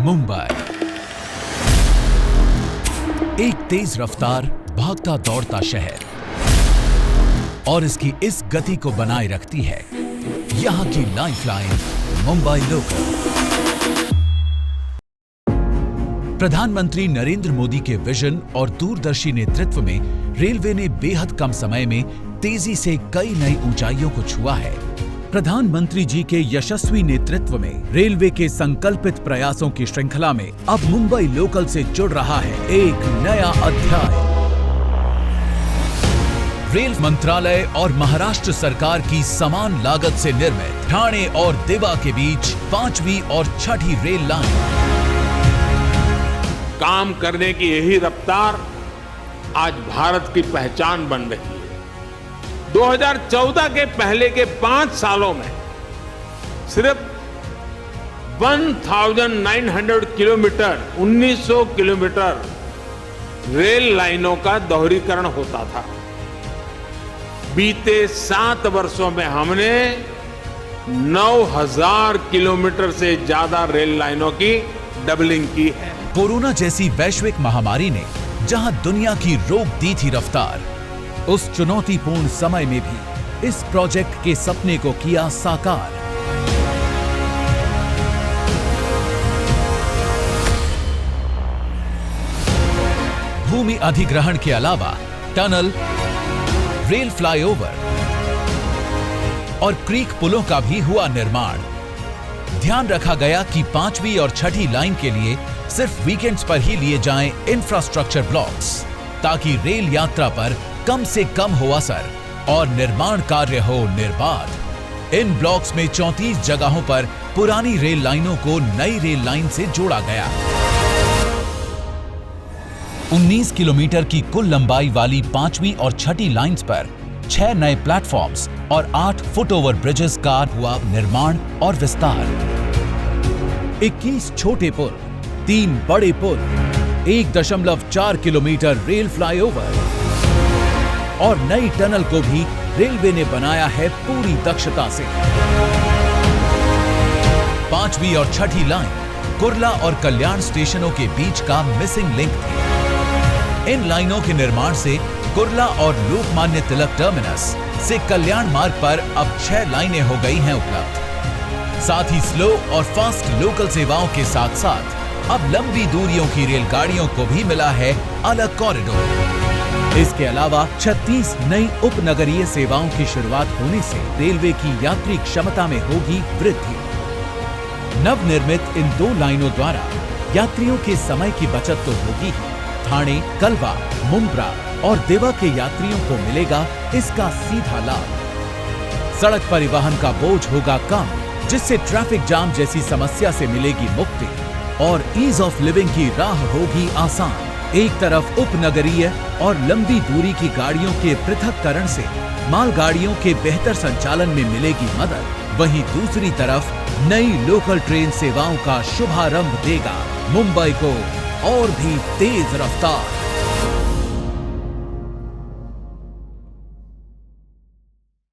मुंबई एक तेज रफ्तार भागता दौड़ता शहर और इसकी इस गति को बनाए रखती है यहां की लाइफलाइन मुंबई लोकल। प्रधानमंत्री नरेंद्र मोदी के विजन और दूरदर्शी नेतृत्व में रेलवे ने बेहद कम समय में तेजी से कई नई ऊंचाइयों को छुआ है। प्रधानमंत्री जी के यशस्वी नेतृत्व में रेलवे के संकल्पित प्रयासों की श्रृंखला में अब मुंबई लोकल से जुड़ रहा है एक नया अध्याय। रेल मंत्रालय और महाराष्ट्र सरकार की समान लागत से निर्मित ठाणे और दिवा के बीच 5वीं और 6ठी रेल लाइन। काम करने की यही रफ्तार आज भारत की पहचान बन रही है। 2014 के पहले के 5 सालों में सिर्फ 1900 किलोमीटर 1900 किलोमीटर रेल लाइनों का दोहरीकरण होता था। बीते 7 वर्षों में हमने 9000 किलोमीटर से ज्यादा रेल लाइनों की डबलिंग की है। कोरोना जैसी वैश्विक महामारी ने जहां दुनिया की रोक दी थी रफ्तार, उस चुनौतीपूर्ण समय में भी इस प्रोजेक्ट के सपने को किया साकार। भूमि अधिग्रहण के अलावा टनल, रेल फ्लाईओवर और क्रीक पुलों का भी हुआ निर्माण। ध्यान रखा गया कि 5वीं और 6ठी लाइन के लिए सिर्फ वीकेंड्स पर ही लिए जाएं इंफ्रास्ट्रक्चर ब्लॉक्स, ताकि रेल यात्रा पर कम से कम हो असर और निर्माण कार्य हो निर्बाध। इन ब्लॉक्स में 34 जगहों पर पुरानी रेल लाइनों को नई रेल लाइन से जोड़ा गया। 19 किलोमीटर की कुल लंबाई वाली 5वीं और 6ठी लाइंस पर 6 नए प्लेटफॉर्म्स और 8 फुटओवर ब्रिजेस का हुआ निर्माण और विस्तार। 21 छोटे पुल, 3 बड़े पुल, 1.4 किलोमीटर रेल फ्लाईओवर और नई टनल को भी रेलवे ने बनाया है पूरी दक्षता से। 5वीं और 6ठी लाइन कुर्ला और कल्याण स्टेशनों के बीच का मिसिंग लिंक थी। इन लाइनों के निर्माण से कुर्ला और लोकमान्य तिलक टर्मिनस से कल्याण मार्ग पर अब 6 लाइनें हो गई हैं उपलब्ध। साथ ही स्लो और फास्ट लोकल सेवाओं के साथ साथ अब लंबी दूरियों की रेलगाड़ियों को भी मिला है अलग कॉरिडोर। इसके अलावा 36 नई उपनगरीय सेवाओं की शुरुआत होने से रेलवे की यात्री क्षमता में होगी वृद्धि। नवनिर्मित इन 2 लाइनों द्वारा यात्रियों के समय की बचत तो होगी ही, ठाणे, कलवा, मुंब्रा और दिवा के यात्रियों को मिलेगा इसका सीधा लाभ। सड़क परिवहन का बोझ होगा कम, जिससे ट्रैफिक जाम जैसी समस्या से मिलेगी मुक्ति और ईज ऑफ लिविंग की राह होगी आसान। एक तरफ उपनगरीय और लंबी दूरी की गाड़ियों के पृथक्करण से मालगाड़ियों के बेहतर संचालन में मिलेगी मदद, वहीं दूसरी तरफ नई लोकल ट्रेन सेवाओं का शुभारंभ देगा मुंबई को और भी तेज रफ्तार।